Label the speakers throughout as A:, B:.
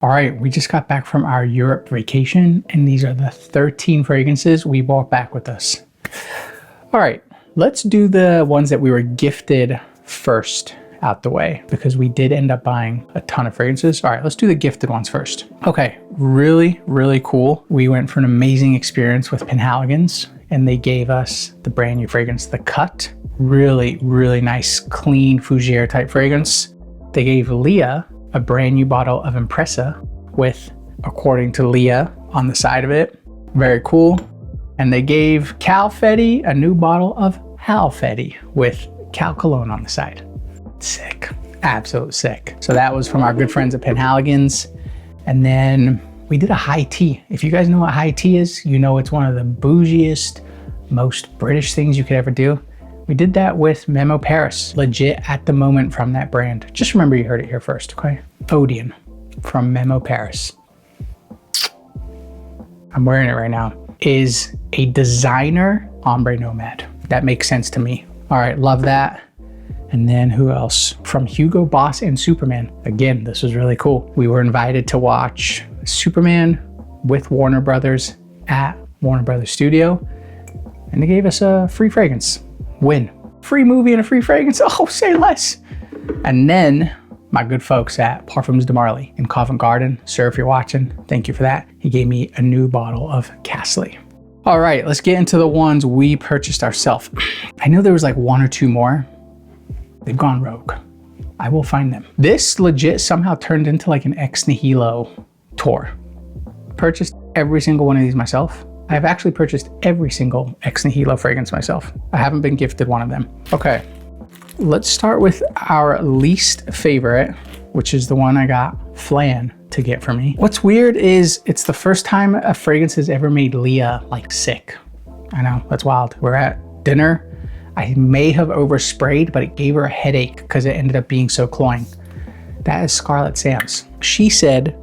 A: All right, we just got back from our Europe vacation, and these are the 13 fragrances we brought back with us. All right, let's do the ones that we were gifted first out the way, because we did end up buying a ton of fragrances. All right, let's do the gifted ones first. Okay, really, really cool. We went for an amazing experience with Penhaligon's, and they gave us the brand new fragrance, The Cut. Really, really nice, clean fougere type fragrance. They gave Leah a brand new bottle of Impressa with, according to Leah, on the side of it. Very cool. And they gave Cal Fetty a new bottle of Hal Fetty with Cal Cologne on the side. Sick, absolute sick. So that was from our good friends at Penhaligon's. And then we did a high tea. If you guys know what high tea is, you know it's one of the bougiest, most British things you could ever do. We did that with Memo Paris, legit at the moment from that brand. Just remember you heard it here first, okay? Odeon from Memo Paris. I'm wearing it right now. Is a designer ombre nomad. That makes sense to me. All right, love that. And then who else? From Hugo Boss and Superman. Again, this was really cool. We were invited to watch Superman with Warner Brothers at Warner Brothers Studio, and they gave us a free fragrance. Win. Free movie and a free fragrance. Oh, say less. And then my good folks at Parfums de Marly in Covent Garden. Sir, if you're watching, thank you for that. He gave me a new bottle of Castley. All right, let's get into the ones we purchased ourselves. I know there was like one or two more. They've gone rogue. I will find them. This legit somehow turned into like an ex nihilo tour. Purchased every single one of these myself. I've actually purchased every single ex nihilo fragrance myself. I haven't been gifted one of them. Okay, let's start with our least favorite, which is the one I got Flan to get for me. What's weird is it's the first time a fragrance has ever made Leah like sick. I know, that's wild. We're at dinner. I may have oversprayed, but it gave her a headache because it ended up being so cloying. That is Scarlett Sands. She said,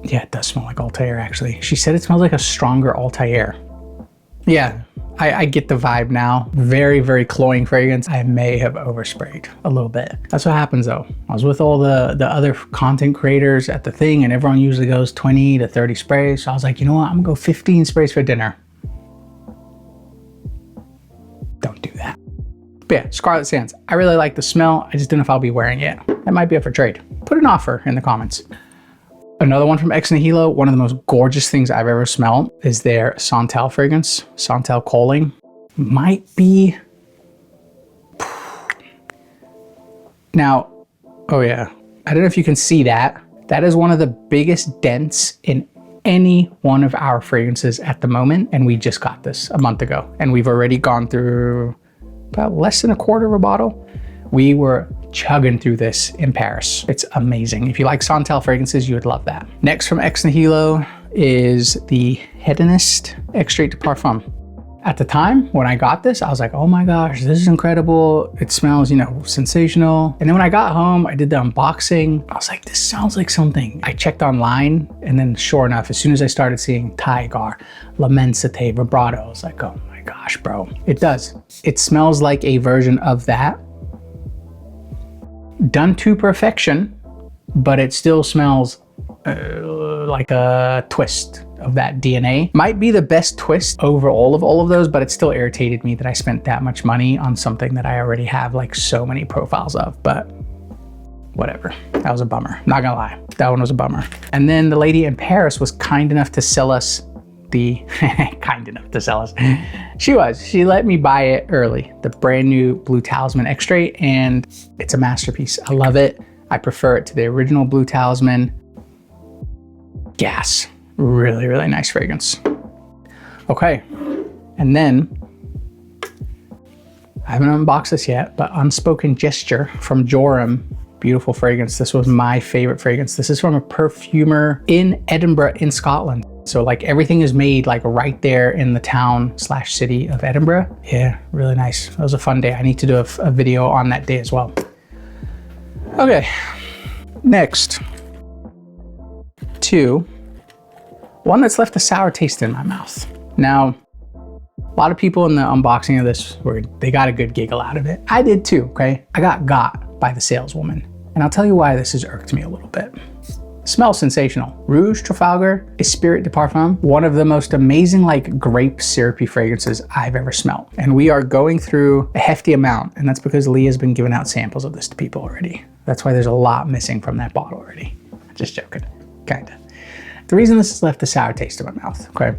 A: yeah, it does smell like Altair actually. She said it smells like a stronger Altair. Yeah, I get the vibe now. Very, very cloying fragrance. I may have oversprayed a little bit. That's what happens though. I was with all the other content creators at the thing, and everyone usually goes 20 to 30 sprays. So I was like, you know what? I'm gonna go 15 sprays for dinner. Don't do that. But yeah, Scarlett Sands. I really like the smell. I just don't know if I'll be wearing it. That might be up for trade. Put an offer in the comments. Another one from Ex Nihilo, one of the most gorgeous things I've ever smelled is their Santal fragrance. Santal Calling. Might be... Now, oh yeah, I don't know if you can see that. That is one of the biggest dents in any one of our fragrances at the moment, and we just got this a month ago, and we've already gone through about less than a quarter of a bottle. We were chugging through this in Paris. It's amazing. If you like Santal fragrances, you would love that. Next from Ex Nihilo is the Hedonist Extrait de Parfum. At the time when I got this, I was like, oh my gosh, this is incredible. It smells, you know, sensational. And then when I got home, I did the unboxing. I was like, this sounds like something. I checked online, and then sure enough, as soon as I started seeing Tigar, L'Immensité, Vibrato, I was like, oh my gosh, bro. It does. It smells like a version of that. Done to perfection, but it still smells like a twist of that DNA. Might be the best twist over all of those, but it still irritated me that I spent that much money on something that I already have like so many profiles of, but whatever. That was a bummer. Not gonna lie, that one was a bummer. And then the lady in Paris was kind enough to sell us she let me buy it early, the brand new Blue Talisman Extrait, and it's a masterpiece. I love it. I prefer it to the original Blue Talisman. Gas. Really, really nice fragrance. Okay, and then I haven't unboxed this yet, but Unspoken Gesture from Jorum. Beautiful fragrance. This was my favorite fragrance. This is from a perfumer in Edinburgh in Scotland. So like everything is made like right there in the town/city of Edinburgh. Yeah, really nice. It was a fun day. I need to do a video on that day as well. Okay, next to one that's left a sour taste in my mouth. Now, a lot of people in the unboxing of this, they got a good giggle out of it. I did too, okay? I got by the saleswoman. And I'll tell you why this has irked me a little bit. Smells sensational. Rouge Trafalgar Esprit de Parfum, one of the most amazing like grape syrupy fragrances I've ever smelled. And we are going through a hefty amount, and that's because Leah's been giving out samples of this to people already. That's why there's a lot missing from that bottle already. Just joking, kinda. The reason this has left a sour taste in my mouth, okay?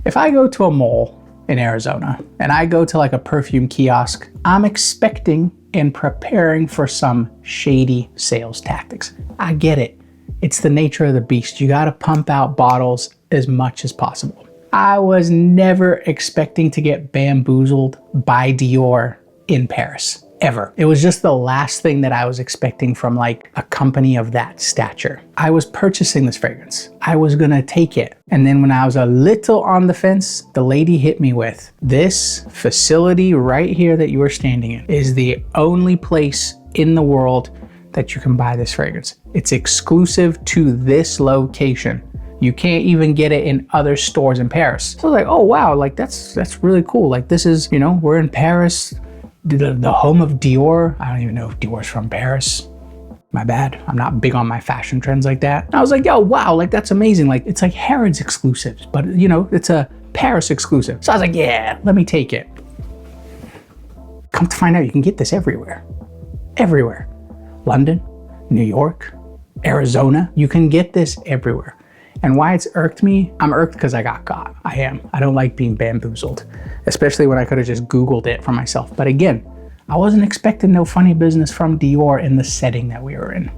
A: If I go to a mall in Arizona and I go to like a perfume kiosk, I'm expecting and preparing for some shady sales tactics. I get it. It's the nature of the beast. You gotta pump out bottles as much as possible. I was never expecting to get bamboozled by Dior in Paris, ever. It was just the last thing that I was expecting from like a company of that stature. I was purchasing this fragrance. I was gonna take it. And then when I was a little on the fence, the lady hit me with, this facility right here that you are standing in is the only place in the world that you can buy this fragrance. It's exclusive to this location. You can't even get it in other stores in Paris. So I was like, oh wow, like that's really cool. Like this is, you know, we're in Paris, the home of Dior. I don't even know if Dior's from Paris. My bad. I'm not big on my fashion trends like that. And I was like, yo, wow, like that's amazing. Like it's like Harrods exclusives, but you know, it's a Paris exclusive. So I was like, yeah, let me take it. Come to find out, you can get this everywhere. Everywhere. London, New York, Arizona, you can get this everywhere. And why it's irked me, I'm irked because I got caught. I am. I don't like being bamboozled, especially when I could have just Googled it for myself. But again, I wasn't expecting no funny business from Dior in the setting that we were in.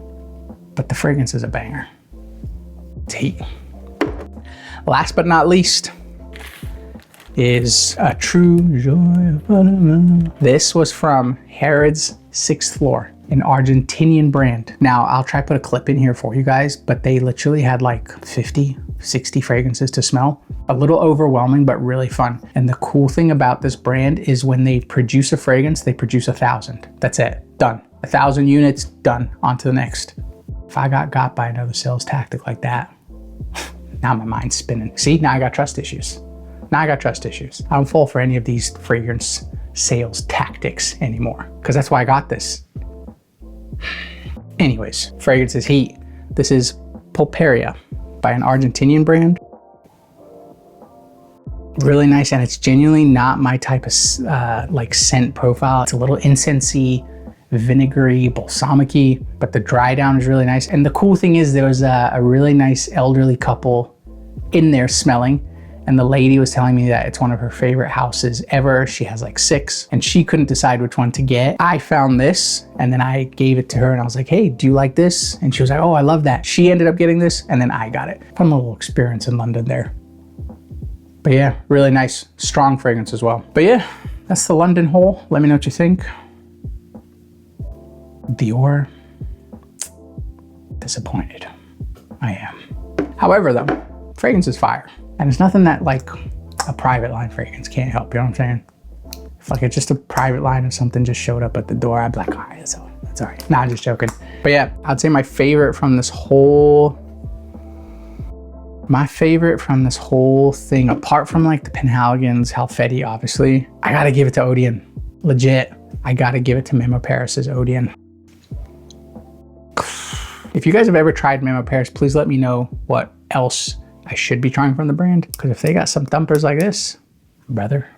A: But the fragrance is a banger. It's heat. Last but not least is a true joy. This was from Harrods 6th Floor, an Argentinian brand. Now, I'll try to put a clip in here for you guys, but they literally had like 50, 60 fragrances to smell. A little overwhelming, but really fun. And the cool thing about this brand is when they produce a fragrance, they produce 1,000. That's it, done. 1,000 units, done, on to the next. If I got by another sales tactic like that, now my mind's spinning. See, now I got trust issues. Now I got trust issues. I don't fall for any of these fragrance sales tactics anymore, because that's why I got this. Anyways, fragrance is heat. This is Pulperia by an Argentinian brand. Really nice, and it's genuinely not my type of like scent profile. It's a little incensey, vinegary, balsamic-y, but the dry down is really nice. And the cool thing is there was a really nice elderly couple in there smelling, and the lady was telling me that it's one of her favorite houses ever. She has like 6, and she couldn't decide which one to get. I found this, and then I gave it to her, and I was like, hey, do you like this? And she was like, oh, I love that. She ended up getting this, and then I got it. Fun little experience in London there. But yeah, really nice, strong fragrance as well. But yeah, that's the London haul. Let me know what you think. Dior, disappointed. I am. However though, fragrance is fire. And it's nothing that like a private line fragrance can't help, you know what I'm saying? If like it's just a private line or something just showed up at the door, I'd be like, all right, that's all right. Nah, I'm just joking. But yeah, I'd say my favorite from this whole thing, apart from like the Penhaligon's, Halfeti, obviously, I gotta give it to Odeon. Legit, I gotta give it to Memo Paris's Odeon. If you guys have ever tried Memo Paris, please let me know what else I should be trying from the brand. Because if they got some thumpers like this, brother,